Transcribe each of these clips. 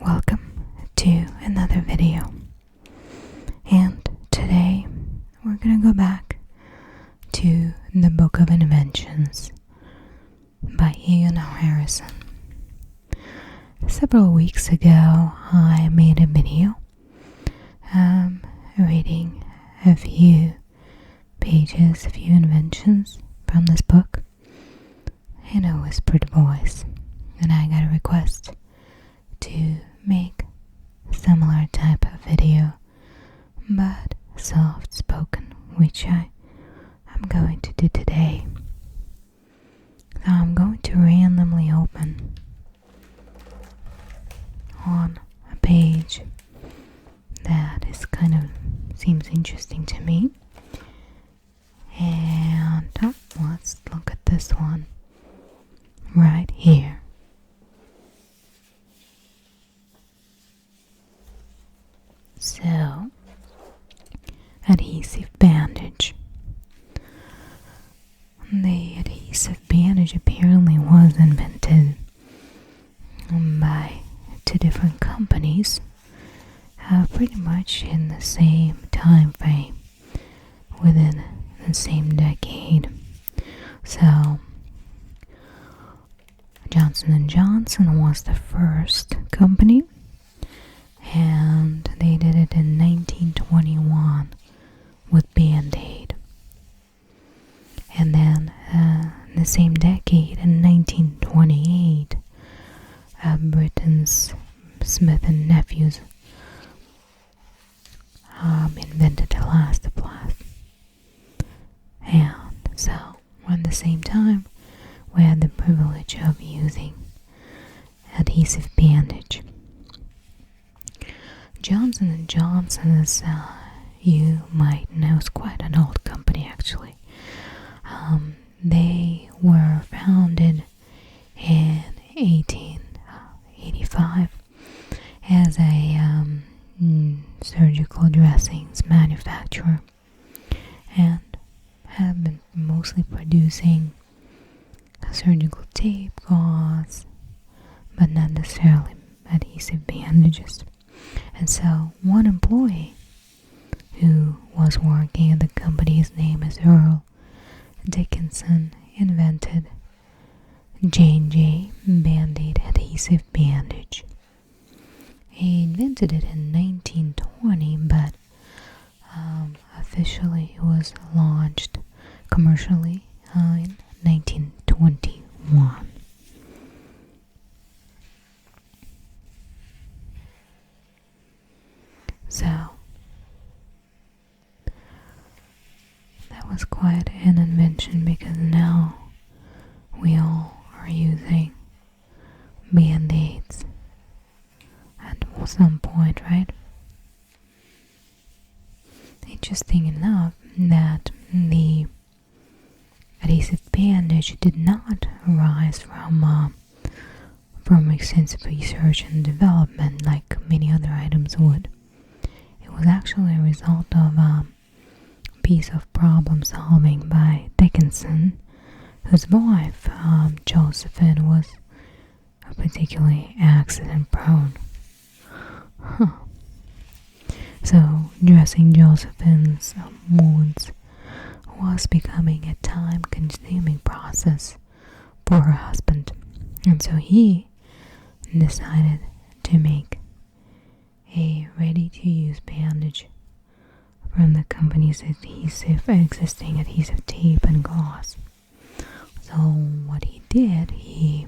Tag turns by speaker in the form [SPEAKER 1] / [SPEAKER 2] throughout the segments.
[SPEAKER 1] Welcome to another video, and today we're gonna go back to the Book of Inventions by Ian Harrison. Several weeks ago I made a video reading a few pages, a few inventions from this book in a whispered voice, and I got a request to make a similar type of video but soft spoken, which I'm going to do today. So I'm going to randomly open on a page that seems interesting to me, and let's look at this one right here. So, adhesive bandage. The adhesive bandage apparently was invented by two different companies, pretty much in the same time frame, within the same decade. So, Johnson & Johnson was the first company, and they did it in 1921 with Band-Aid. And then in the same decade, in 1928, Britain's Smith & Nephews invented Elastoplast. And so, at the same time, we had the privilege of using adhesive bandage. Johnson & Johnson, as you might know, is quite an old company actually. They were founded in 1885 as a surgical dressings manufacturer, and have been mostly producing surgical tape, gauze, but not necessarily adhesive bandages. And so one employee who was working at the company, his name is Earl Dickinson, invented J&J Band-Aid adhesive bandage. He invented it in 1920, but officially it was launched commercially in 1921. So, that was quite an invention, because now we all are using Band-Aids at some point, right? Interesting enough that the adhesive bandage did not arise from extensive research and development like many other items would. It was actually a result of a piece of problem solving by Dickinson, whose wife, Josephine, was particularly accident prone. So, dressing Josephine's wounds was becoming a time-consuming process for her husband, and so he decided to make a ready-to-use bandage from the company's existing adhesive tape and gauze. So what he did, he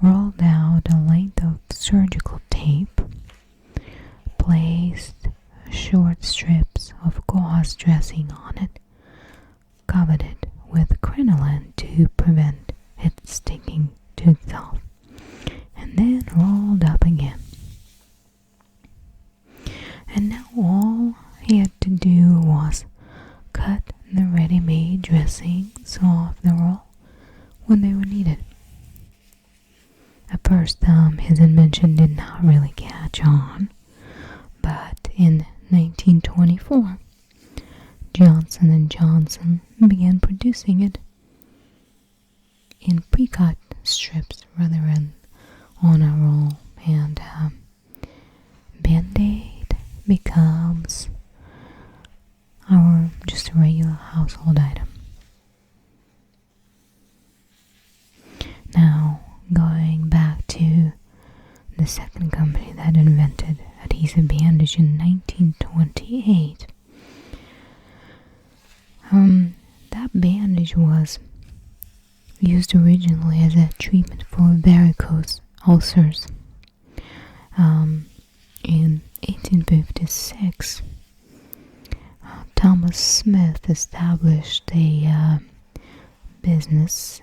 [SPEAKER 1] rolled out a length of surgical tape, placed short strips of gauze dressing on it, covered it with crinoline to prevent it sticking to itself, and then rolled up again. And now all he had to do was cut the ready-made dressings off the roll when they were needed. At first, his invention did not really catch on, but in 1924, Johnson & Johnson began producing it in pre-cut strips rather than on a roll, and second company that invented adhesive bandage in 1928. That bandage was used originally as a treatment for varicose ulcers. In 1856, Thomas Smith established a business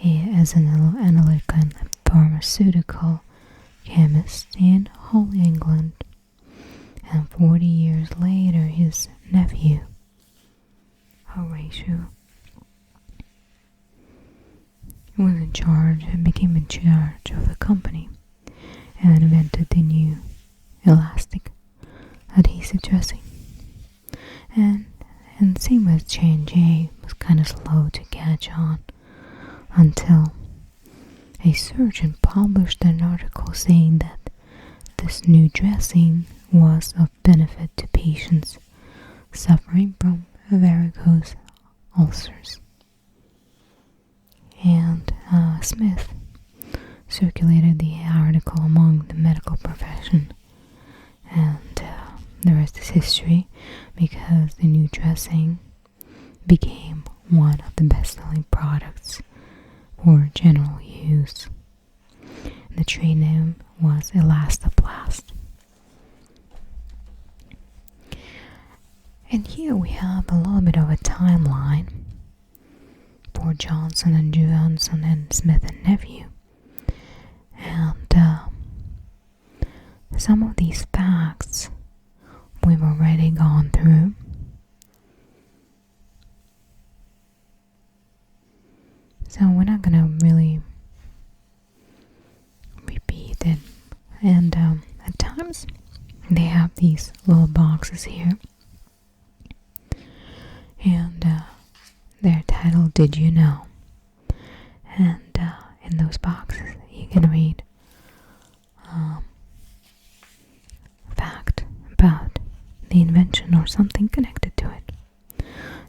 [SPEAKER 1] as an analytical and pharmaceutical chemist in Hull, England, and 40 years later his nephew, Horatio, became in charge of the company and invented the new elastic adhesive dressing. And same with J&J, was kind of slow to catch on until a surgeon published an article saying that this new dressing was of benefit to patients suffering from varicose ulcers. And Smith circulated the article among the medical profession, and the rest is history, because the new dressing became one of the best-selling products for general use. The trade name was Elastoplast. And here we have a little bit of a timeline for Johnson & Johnson and Smith & Nephew. And some of these facts we've already gone through. So we're not going to really repeat it. And at times they have these little boxes here. And they're titled Did You Know? And in those boxes you can read fact about the invention or something connected to it.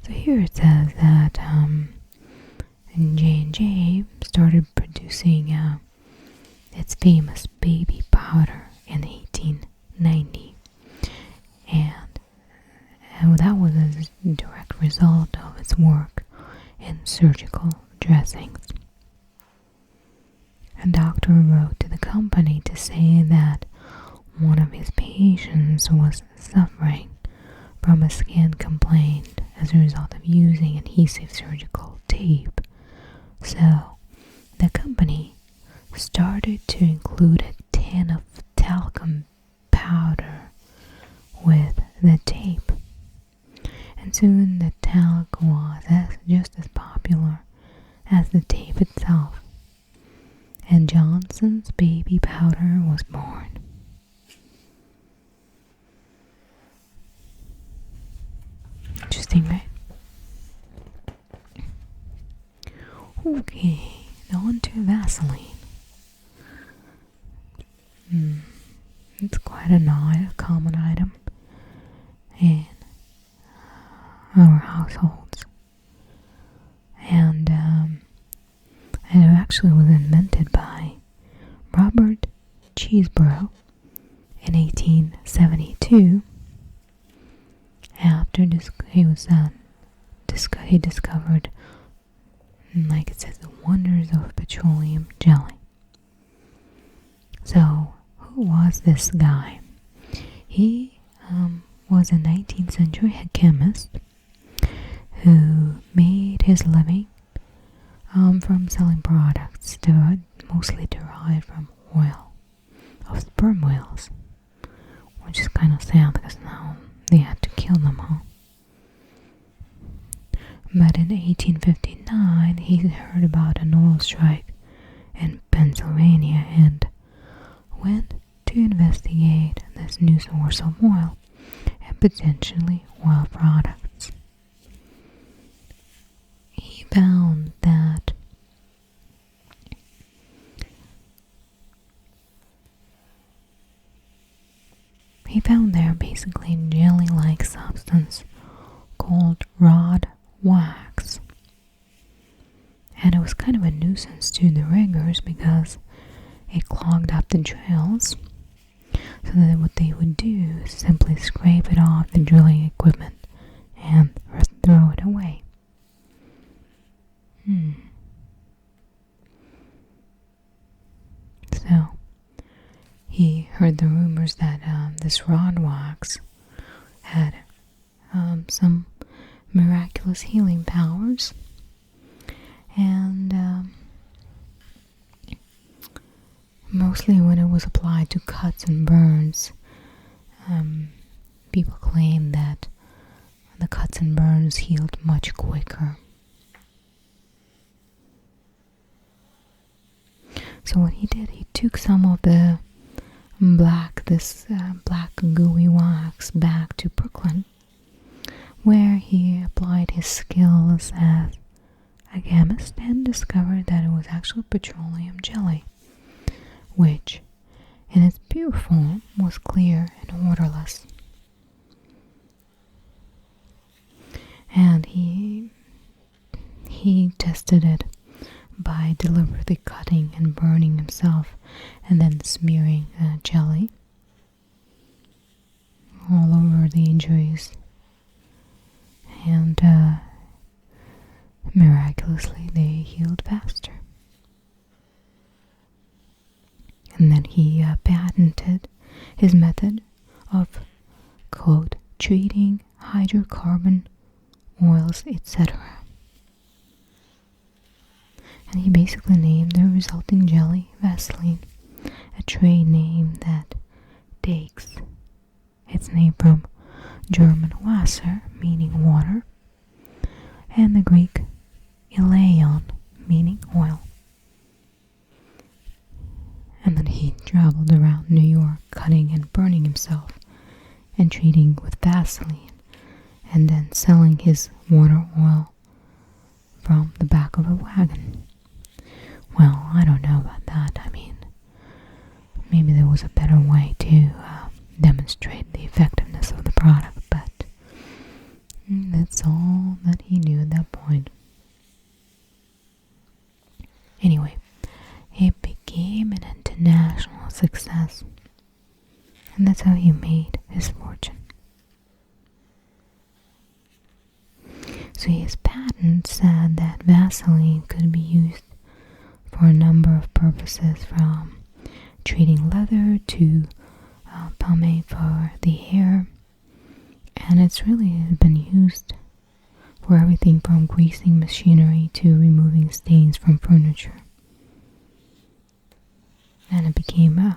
[SPEAKER 1] So here it says that J&J started producing its famous baby powder in 1890, and that was a direct result of its work in surgical dressings. A doctor wrote to the company to say that one of his patients was suffering from a skin complaint as a result of using adhesive surgical tape. So the company started to include a tin of talcum powder with the tape. And soon the talc was just as popular as the tape itself. And Johnson's baby powder was born. Interesting, right? Okay, now on to Vaseline. It's quite a common item in our households. And it actually was invented by Robert Cheeseborough in 1872. After he discovered, like it says, the wonders of petroleum jelly. So, who was this guy? He was a 19th century chemist who made his living from selling products mostly derived from oil of sperm whales, which is kind of sad because now they had to kill them, huh? But in 1859, he heard about an oil strike in Pennsylvania and went to investigate this new source of oil and potentially oil products. He found that there basically a jelly-like substance called rod wax. And it was kind of a nuisance to the riggers because it clogged up the trails. So that what they would do is simply scrape it off the drilling equipment and throw it away. So he heard the rumors that this rod wax had some miraculous healing powers, and mostly when it was applied to cuts and burns, people claim that the cuts and burns healed much quicker. So what he did, he took some of the black gooey wax back to Brooklyn, where he applied his skills as a chemist and discovered that it was actually petroleum jelly, which in its pure form was clear and waterless. And he tested it by deliberately cutting and burning himself and then smearing jelly all over the injuries, and miraculously they healed faster. And then he patented his method of, quote, treating hydrocarbon oils, etc. And he basically named the resulting jelly Vaseline, a trade name that takes its name from German Wasser, meaning water, and the Greek Ileion, meaning oil. And then he traveled around New York cutting and burning himself and treating with Vaseline, and then selling his water oil from the back of a wagon. Well, I don't know about that. I mean, maybe there was a better way to demonstrate the effectiveness of the product, but that's all that he knew at that point. Anyway, it became an international success, and that's how he made his fortune. So his patent said that Vaseline could be used for a number of purposes, from treating leather to pomade for the hair, and it's really been used for everything from greasing machinery to removing stains from furniture. And it became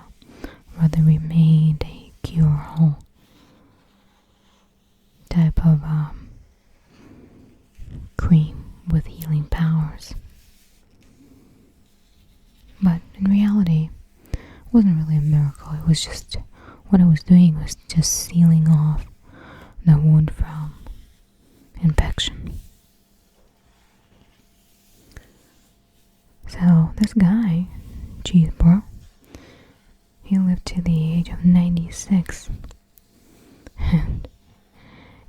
[SPEAKER 1] remained a cure-all type of cream with healing powers. But in reality, it wasn't really a miracle. It was just, what it was doing was just sealing off the wound from infection. So this guy, Cheesebro, he lived to the age of 96, and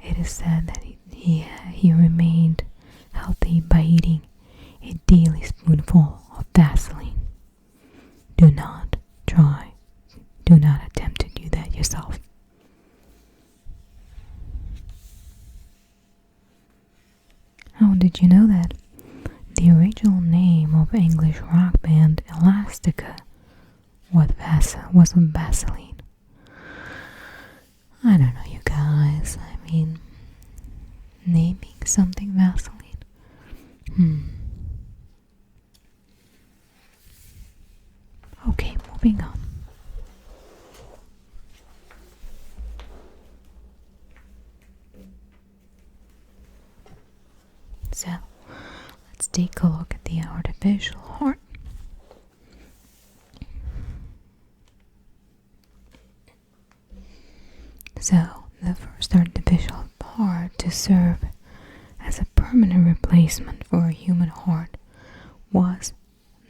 [SPEAKER 1] it is said that he remained healthy by eating a daily spoonful of Vaseline. Do not attempt to do that yourself. Oh, did you know that the original name of English rock band Elastica was Vaseline? I don't know, you guys. I mean, naming something Vaseline. Okay, moving on. So, let's take a look at the artificial heart. So, the first artificial heart to serve as a permanent replacement for a human heart was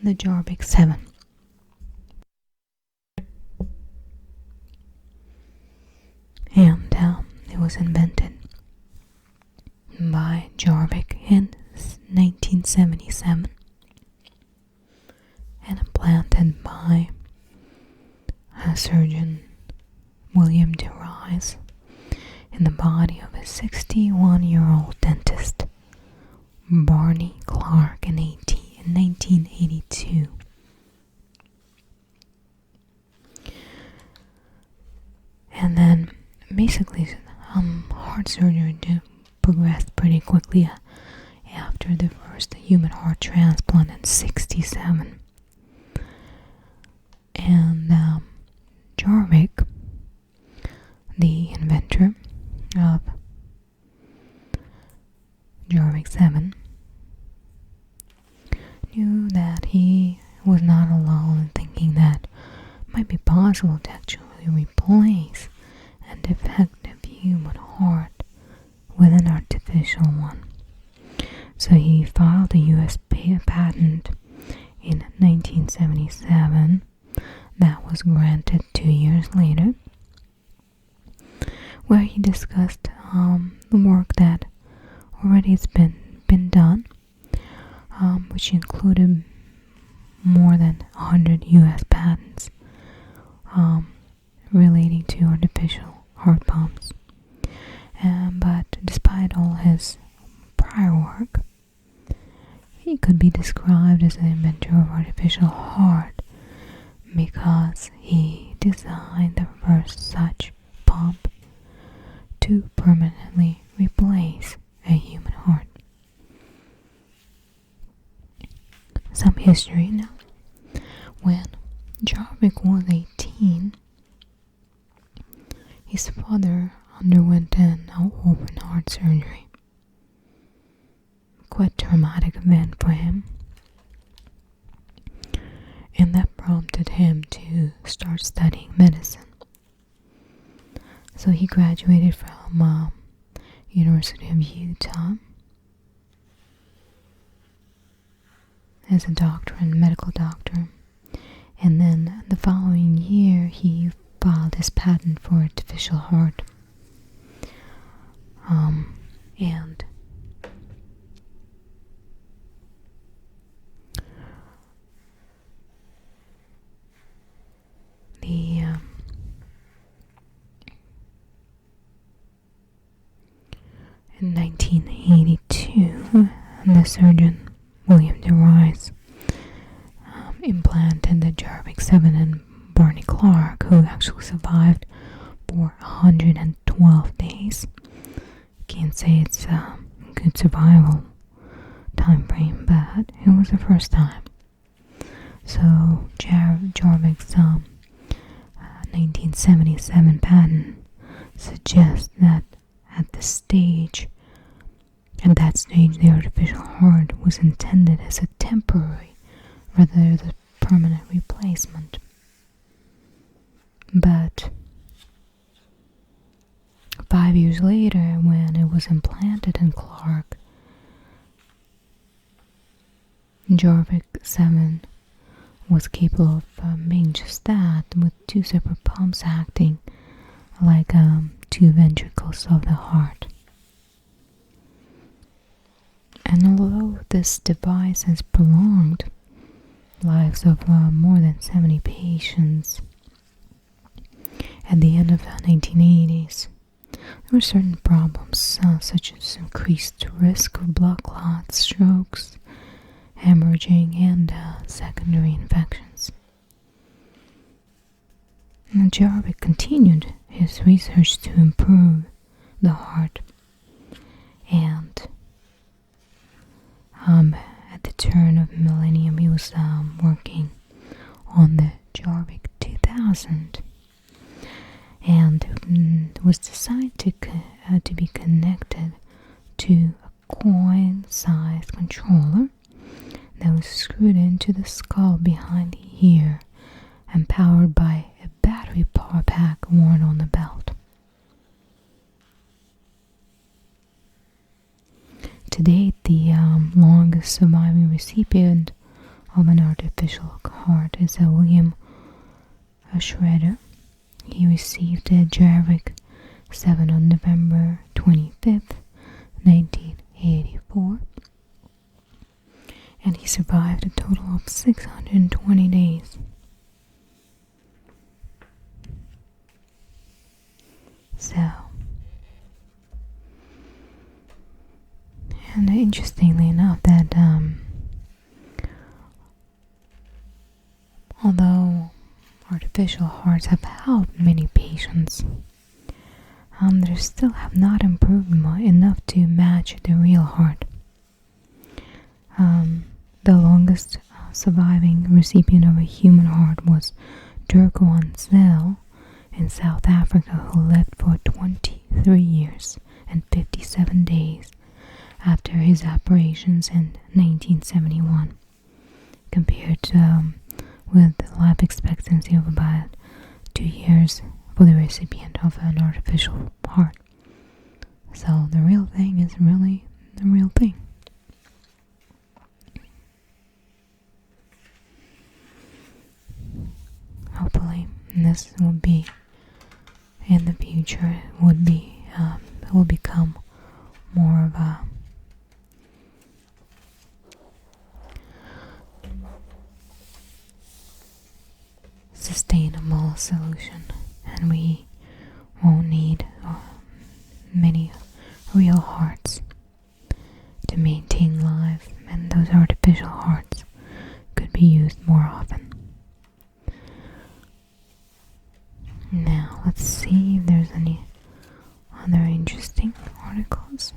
[SPEAKER 1] the Geographic 7. And it was invented by Geographic in 1977 and implanted by surgeon William DeRise in the body of a 61-year-old dentist, Barney Clark, in 1982. And then basically heart surgery progressed pretty quickly after the first human heart transplant in 1967. And Geographic, the inventor of Geographic 7, knew that he was not alone in thinking that it might be possible to actually replace a defective human heart with an artificial one. So he filed a US patent in 1977 that was granted 2 years later, where he discussed the work that already has been done, which included more than 100 US patents relating to artificial heart pumps. But despite all his prior work, he could be described as an inventor of artificial heart because he designed the first such pump to permanently replace a human heart. Some history now. When Geographic was 18, his father underwent an open heart surgery. Quite a traumatic event for him. And that prompted him to start studying medicine. So he graduated from University of Utah as a doctor and medical doctor. And then the following year he filed his patent for artificial heart. And in 1982, the surgeon William DeRise implanted the Geographic 7 in Barney Clark, who actually survived for 112 days. Can't say it's a good survival time frame, but it was the first time. So Geograpic's 1977 patent suggests that at that stage, the artificial heart was intended as a temporary rather than permanent replacement. But 5 years later, when it was implanted in Clark, Geographic 7 was capable of making just that, with 2 separate pumps acting like 2 ventricles of the heart. And although this device has prolonged lives of more than 70 patients, at the end of the 1980s, there were certain problems such as increased risk of blood clots, strokes, hemorrhaging, and secondary infections. And Geographic continued his research to improve the heart, and at the turn of the millennium he was working on the Geographic 2000, and it was designed to be connected to a coin-sized controller that was screwed into the skull behind the ear and powered by a battery power pack worn on the belt. To date, the longest surviving recipient of an artificial heart is William Schroeder. He received a Geographic 7 on November 25th, 1984, and he survived a total of 620 days. interestingly enough, that although artificial hearts have helped many patients, they still have not improved enough to match the real heart. The longest surviving recipient of a human heart was Dirk van Zyl in South Africa, who lived for 23 years and 57 days after his operations in 1971, compared with life expectancy of about 2 years for the recipient of an artificial heart. So the real thing is really the real thing. Hopefully this will be, in the future, it will become more of a sustainable solution, and we won't need many real hearts to maintain life, and those artificial hearts could be used more often. Now let's see if there's any other interesting articles.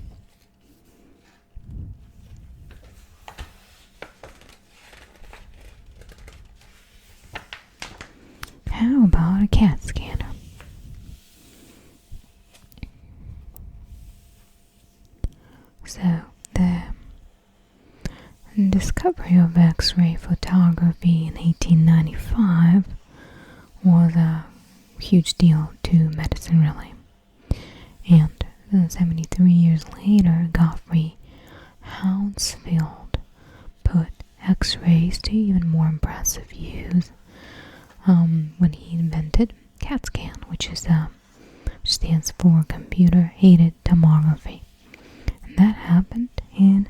[SPEAKER 1] How about a CAT scanner? So, the discovery of X-ray photography in 1895 was a huge deal to medicine, really. And 73 years later, Godfrey Hounsfield put X-rays to even more impressive use when he invented CAT scan, which stands for computer-aided tomography, and that happened in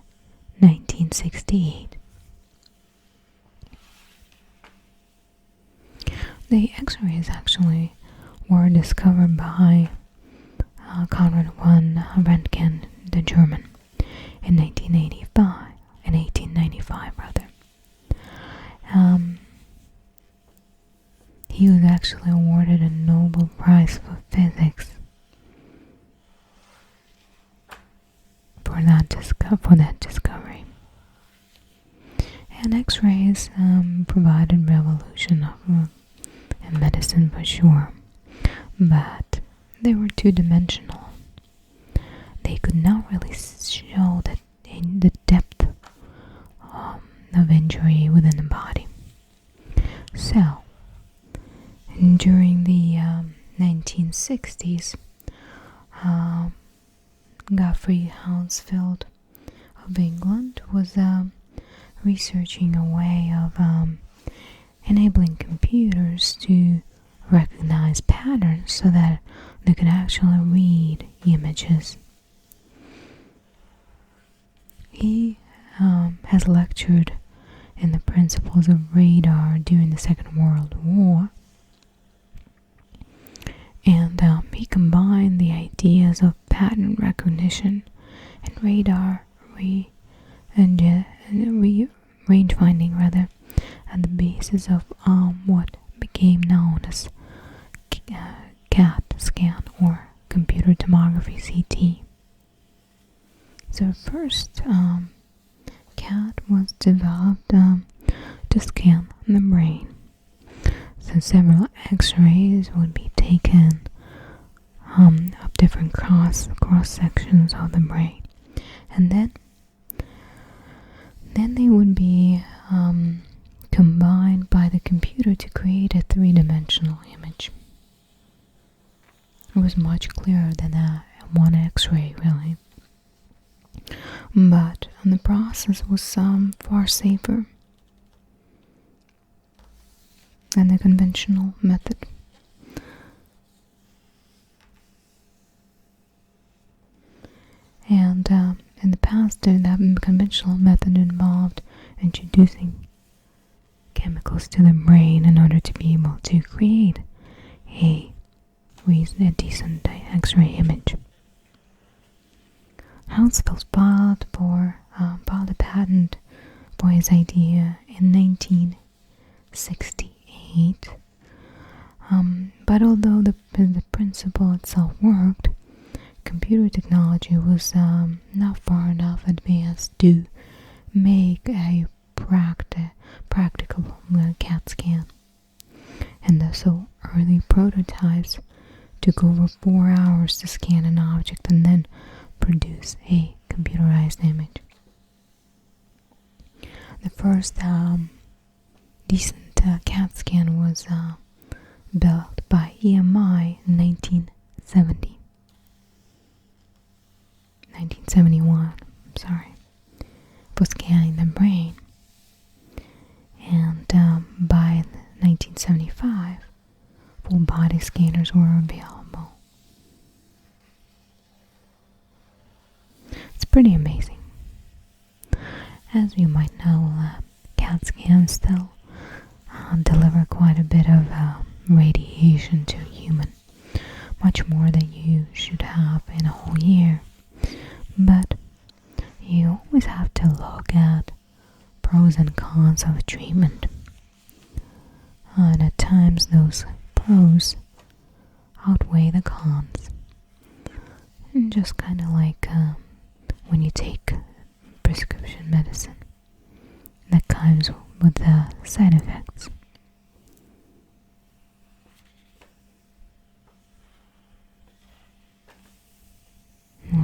[SPEAKER 1] 1968. The X-rays actually were discovered by Conrad von Röntgen, the German, in 1895 rather. He was actually awarded a Nobel Prize for Physics for that discovery. And X-rays provided revolution in medicine for sure, but they were two-dimensional. They could not really show the depth of injury within the body. So, during the 1960s, Godfrey Hounsfield of England was researching a way of enabling computers to recognize patterns so that they could actually read images. He has lectured in the principles of radar during the Second World War, and he combined the ideas of pattern recognition and radar range finding rather at the basis of what became known as CAT scan, or computer tomography, CT. So first, CAT was developed to scan the brain. So several X-rays would be taken of different cross sections of the brain, and then they would be combined by the computer to create a three-dimensional image. It was much clearer than one X-ray, really, but the process was far safer than the conventional method. And in the past, that conventional method involved introducing chemicals to the brain in order to be able to create a decent X-ray image. Hounsfield filed for this idea in 1968. But although the principle itself worked, computer technology was not far enough advanced to make a practical CAT scan. And so early prototypes took over 4 hours to scan an object and then produce a computerized image. The first decent CAT scan was built by EMI in 1971, for scanning the brain. And by 1975, full body scanners were available. It's pretty amazing. As you might know, CAT scans still deliver quite a bit of radiation to a human, much more than you should have in a whole year. But you always have to look at pros and cons of treatment. And at times those pros outweigh the cons. And just kind of like when you take prescription medicine that comes with side effects.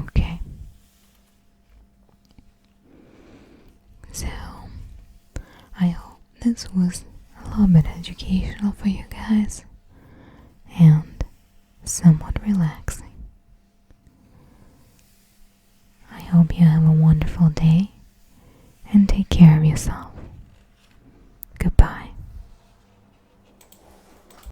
[SPEAKER 1] Okay. So, I hope this was a little bit educational for you guys and somewhat relaxing. I hope you have a wonderful day and take care of yourself. Goodbye.